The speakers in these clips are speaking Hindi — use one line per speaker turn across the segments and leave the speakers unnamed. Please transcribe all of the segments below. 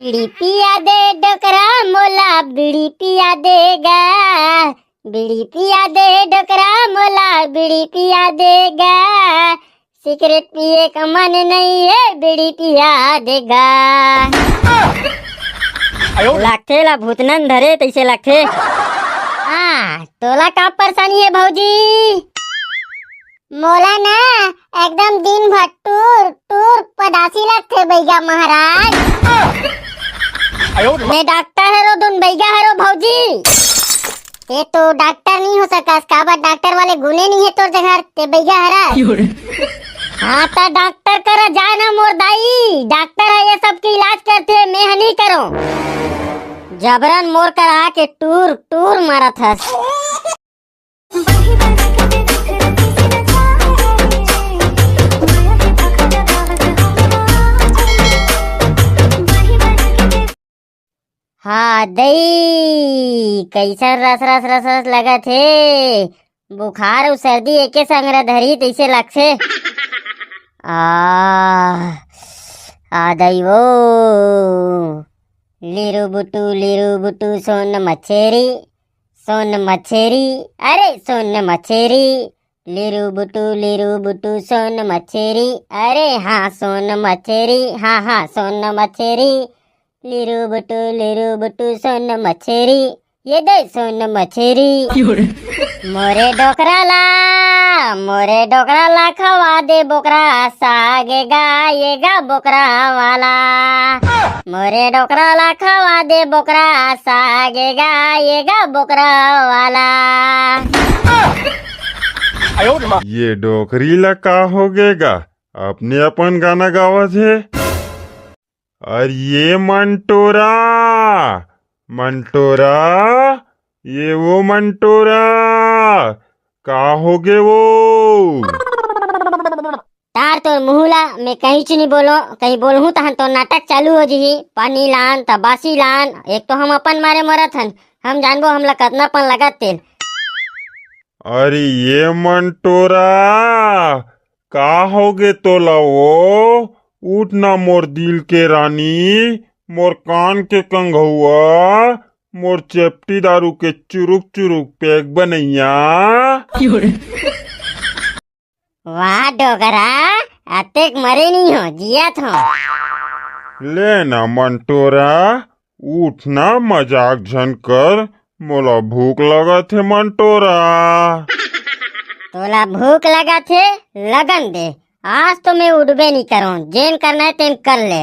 बीड़ी पिया दे डोकरा मोला बीड़ी पिया देगा, बीड़ी पिया दे डोकरा मोला बीड़ी पिया देगा, सिगरेट पिए का मन नहीं है बीड़ी पिया देगा। लागथे ला भूतनन धरे तैसे लागथे। तोला का परेशानी है भौजी? मोला ना एकदम दिन भर टूर टूर पदासी लगथे भैया महाराज। मैं डॉक्टर हरो दुन भैया हरो भौजी। ये तो डॉक्टर नहीं हो सकस काबर डॉक्टर वाले गुने नहीं है तोर जगह ते भैया हरा। हाँ तो डॉक्टर करा जाना मोर दाई, डॉक्टर है ये सब की इलाज करते मैं नहीं करो। जबरन मोर करा के टूर टूर मारा था। हाँ दई कैसन रस रस रस रस लगा थे, बुखार और सर्दी एके संग धरी तैसे लगथे। दई वो लिरु बुटू सोन मछेरी अरे सोन मछेरी लिरु बुटू सोन मछेरी अरे हाँ सोन मछेरी हाँ सोन मछेरी लिरु बुटू सोन मछेरी ये दे सोन मछेरी। मोरे डोकरा ला खवा दे बोकरा सागे गाएगा बोकरा वाला। मोरे डोकरा ला खवा दे बोकरा सागे गाएगा बोकरा वाला।
ये डोकरी ला का हो गेगा अपने अपन गाना गावत है। और ये मंटोरा ये वो मंटोरा का हो गे वो।
तार तो मुहला मैं कहीं नहीं बोलो, कहीं बोलूं तो नाटक चालू हो जी। पानी लान तबासी लान, एक तो हम अपन मारे मरत हन, हम जानबो हमला कतना पन लगा तेल।
अरे ये मंटोरा का हो गे तोला वो। उठ ना मोर दिल के रानी, मोर कान के कंघुआ, मोर चेपटी दारू के चुरुक चुरुक पैक बनैया।
वाह डोगरा अतेक मरे नहीं हो जियात हो।
ले ना मंटोरा उठ ना मजाक झन कर, मोला भूख लगा थे मंटोरा।
तोला भूख लगा थे लगन दे, आज तो मैं उड़बे नहीं करूं, जेन करना है तेन कर ले।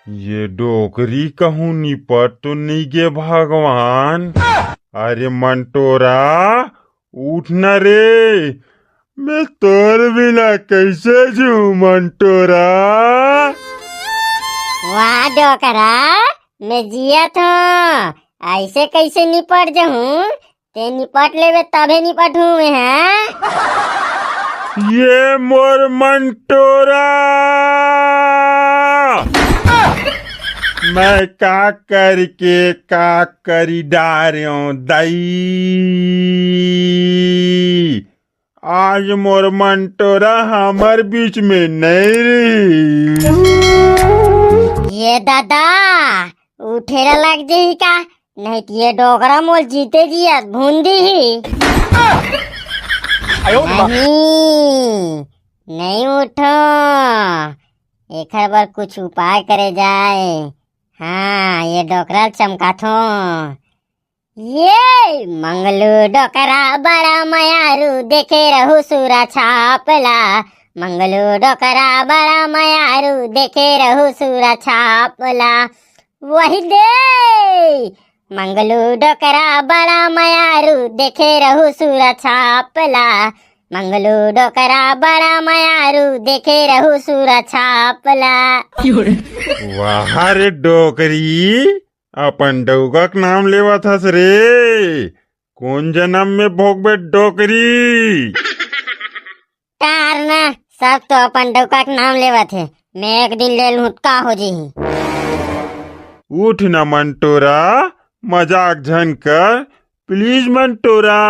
ये डोकरी कहूँ निपट तो नहीं गे भगवान। अरे मंटोरा उठ न रे, मैं तोर बिना कैसे जूं मंटोरा।
वाह डोकरा मैं जिया था, ऐसे कैसे निपट जाऊं, ते निपट लेवे तबे निपटूं मैं। है
ये मोर मंटोरा मैं का करके का करी डार्यो दई। आज मोर मंटोरा हमार बीच में नहीं रही।
ये दादा उठेरा लग जाही का, नहीं तो ये डोगरा मोल जीते जिया भूंदी ही। नहीं उठो, एक बार कुछ उपाय करे जाए। हाँ ये डोकरा चमकाथो। ये मंगलू डोकरा बड़ा मयारू देखे रहू सूरा छापला। मंगलू डोकरा बड़ा मयारू देखे रहू सूरा छापला। वही दे मंगलू डोकरा बड़ा मयारू देखे रहू सूरा छापला। मंगलू डोकरा बड़ा मयारू देखे रहू सूरा छापला।
वाह रे डोकरी अपन डौगक नाम लेवा थस रे, कौन जन्म में भोगबे डोकरी।
तारना सब तो अपन डौका के नाम लेवा थे, मैं एक दिन ले लूँ का हो जी।
उठ ना मंटोरा मजाक झन कर प्लीज मंटोरा।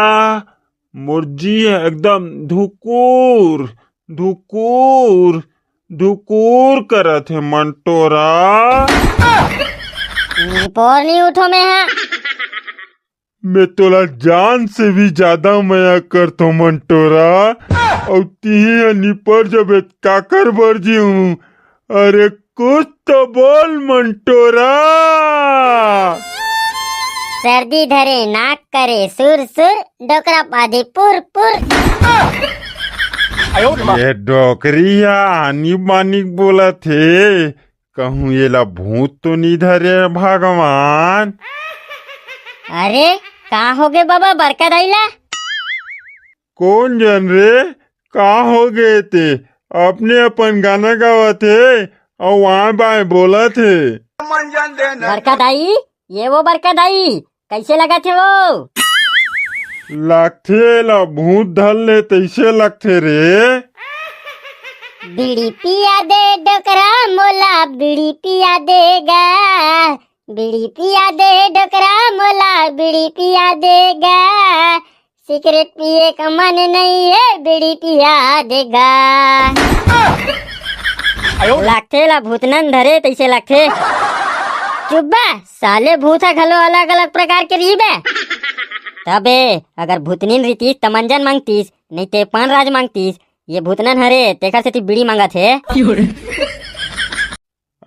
मुर्जी एकदम धुकुर धुकुर धुकूर करत है मंटोरा।
पोर नहीं उठो में है।
मैं तोला जान से भी ज्यादा माया करतो मंटोरा, और तिही निपर जब काकर बर जी हूँ। अरे कुछ तो बोल मंटोरा।
सर्दी धरे नाक करे सुर सुर, डोकरा पादे पुर पुर।
ये डोकरिया आनी बानी बोला थे, कहूँ ये ला भूत तो नहीं धरे भगवान।
अरे का हो गए बाबा बरका दाइला?
कौन जन रे, का हो गए थे? अपने अपन गाना गावा थे और वहाँ बाय बोला थे।
बरका दाई, ये वो बरका दाई कैसे लगा थे वो?
लगथे ला भूत धर ले तैसे लगथे रे।
बीड़ी पिया दे डोकरा मोला, बीड़ी पिया देगा। बीड़ी पिया दे डोकरा मोला, बीड़ी पिया देगा। सिगरेट पिए का मन नहीं है, बीड़ी पिया देगा। लगथे ला भूतनन धरे तैसे लगथे। चुप बा, साले भूत है घलो अलग अलग प्रकार के रही बे। तबे अगर भूतनीन रीतीस तमंजन मांगतीस, नहीं ते पान राज मांगतीस। ये भूतनन हरे तेकर से बीड़ी मांगा थे।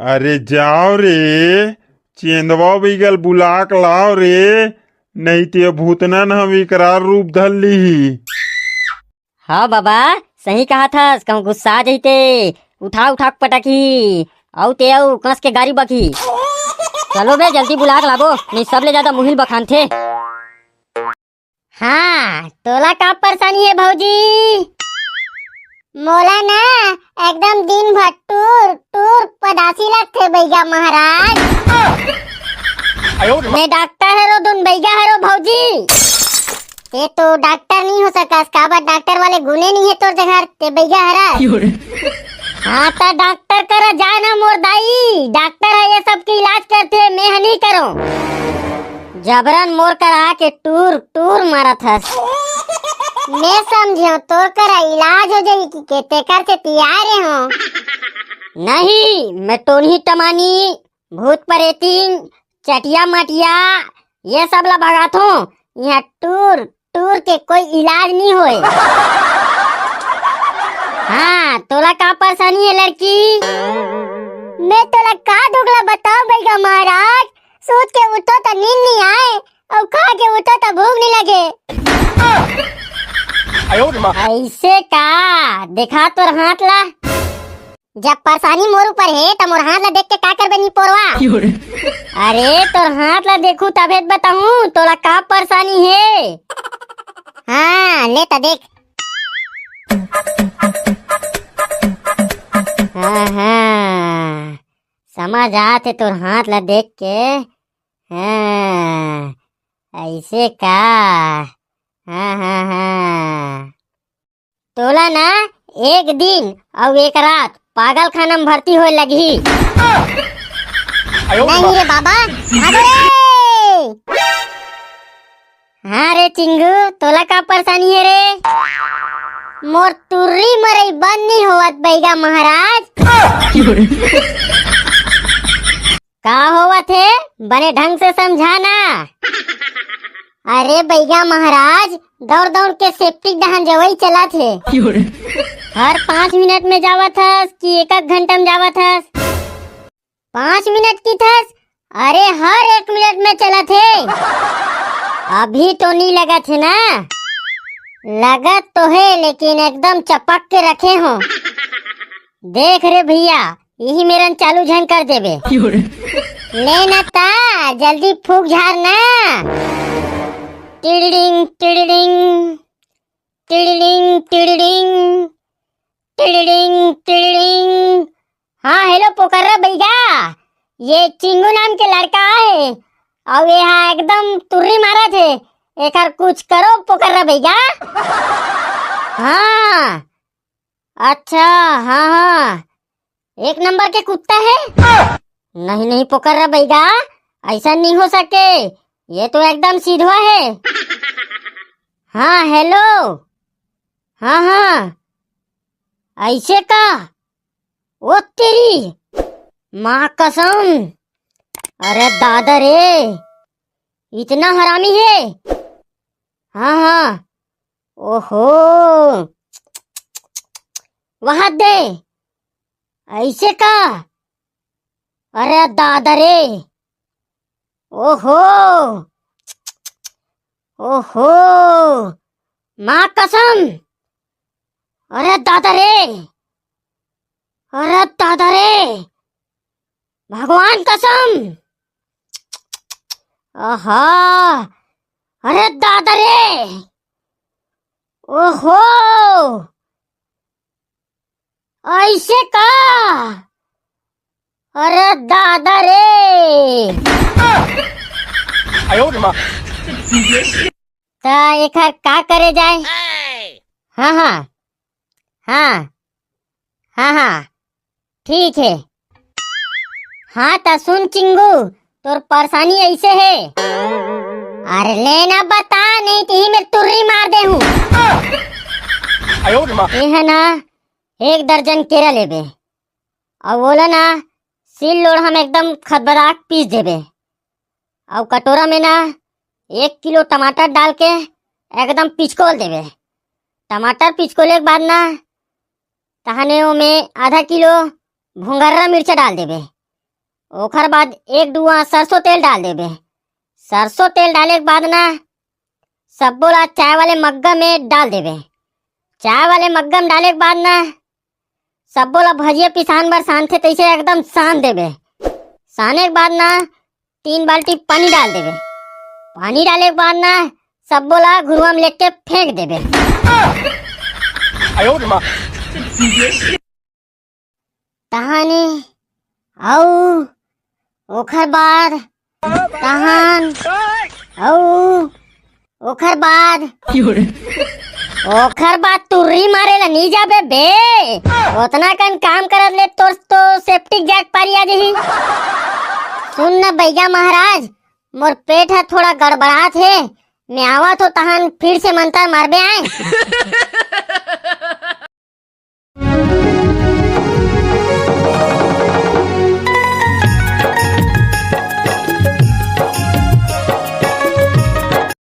अरे जाओ रे, चेंदवा बिगल बुलाक लाओ रे, नहीं ते भूतनन हम इकरार रूप धर ली।
हाँ बाबा सही कहा था, कहूँ गुस्सा जैते उठा उठा पटकी औ ते औ कस के गाड़ी बकी। चलो बे जल्दी बुला के लाबो, नहीं सब ले ज्यादा मुहिल बखान थे। हाँ तोला का परेशानी है भौजी? मोला ना एकदम दिन भर टूर टूर पदासी लगते भैया महाराज। मैं डॉक्टर हरो दुन भैया हरो भौजी। ये तो डॉक्टर नहीं हो सका, काबर डॉक्टर वाले गुने नहीं है तोर जगह ते भैया हरा। हाँ तो डॉक्टर करा जाना मोर दाई, डॉक्टर है ये सब की इलाज करते, मैं नहीं करो। जबरन मोर करा के टूर टूर मारा था। मैं समझो तोर करा इलाज हो जाएगी कि केते कर से तैयार हो। नहीं मैं टोनी टमानी भूत परेतीन चटिया मटिया ये सब ला भगात हूँ। यहाँ टूर टूर के कोई इलाज नहीं होए। हाँ तोला का परेशानी है लड़की? मैं तोला का दुगला बताओ भैया महाराज। सोच के उठो तो नींद नहीं आए और खा के उठो तो भूख नहीं लगे। ऐसे का देखा तोर हाथ ला। जब परेशानी मोर ऊपर है तो मोर हाथ ला देख के का कर बनी पोरवा। अरे तोर हाथ ला देखू तबे बताऊं तोला का परेशानी है। हाँ ले तो देख। हाँ हाँ समझ आते तोर हाथ ला देख के। हाँ ऐसे का। हाँ हाँ हाँ तोला ना एक दिन और एक रात पागल खाना में भर्ती होए लगी। नहीं रे बाबा भागो रे। हाँ रे चिंगू तोला का परेशानी है रे? मोर तुर्री मरई बंद नहीं होवत बैगा महाराज। का होवत है बने ढंग से समझाना। अरे बैगा महाराज दौड़ दौड़ के सेप्टिक दहन जवई चला थे। हर 5 मिनट में जावा था कि 1 घंटा में जावा था? 5 मिनट की था? अरे हर 1 मिनट में चला थे। अभी तो नहीं लगा थे ना? लगा तो है लेकिन एकदम चपक के रखे हो। देख रे भैया यही मेरन चालू झन कर देबे। लेना ता जल्दी फूक झाड़ना। टिडिडिंग टिडिडिंग टिडिडिंग टिडिडिंग टिडिडिंग टिडिडिंग। हाँ हेलो पोकर्रा भैया, ये चिंगू नाम के लड़का है और यहाँ एकदम तुर्री मारा थे। एक कुछ करो पोकर्रा भैया। हाँ अच्छा हाँ हाँ 1 नंबर के कुत्ता है। नहीं नहीं पोकर्रा भैया ऐसा नहीं हो सके, ये तो एकदम सीधा है। हाँ हेलो हाँ हाँ ऐसे का? ओ तेरी माँ कसम, अरे दादा रे, इतना हरामी है। हाँ हाँ, ओहो, वहां दे, ऐसे का, अरे दादा रे, ओहो ओहो, माँ कसम, अरे दादा रे, अरे दादा रे, भगवान कसम, आहा, अरे दादा रे, ओहो, ऐसे का, अरे दादा रे। ता एकर का करे जाए? हाँ हाँ हाँ हाँ हाँ, ठीक है। हाँ ता सुन चिंगू, तोर परेशानी ऐसे है। अरे लेना बता, नहीं तो ही मैं तुर्री मार दे हूँ। ये है ना, 1 दर्जन केरा लेबे और बोला ना, सिल लोड़ हम एकदम खदबदाक पीस देबे और कटोरा में ना 1 किलो टमाटर डाल के एकदम पिचकोल देबे। टमाटर पिचकोले के बाद ना तहने में आधा किलो भुंगर्रा मिर्चा डाल देबे। ओखर बाद 1 डुआ सरसों तेल डाल देबे। सरसों तेल डाले के बाद ना सब बोला चाय वाले मग्गा में डाल देबे। चाय वाले मग्गा में डाले के बाद ना सब बोला भजिया पिसान बर सानथे तैसे एकदम सान देबे। साने के बाद ना 3 बाल्टी पानी डाल देबे। पानी डाले के बाद ना सब बोला घुरुआ में लेके फेंक देबे। तहाने औ ओखर बाद तहान औ ओखर बाद तुर्री मारेला नहीं जाबे बे। उतना कन काम करत ले तोर तो सेप्टिक जैक पारी आ जही। सुन न भैया महाराज, मोर पेट है थोड़ा गड़बड़ात है, मैं आवा तो तहान फिर से मंतर मारबे आए।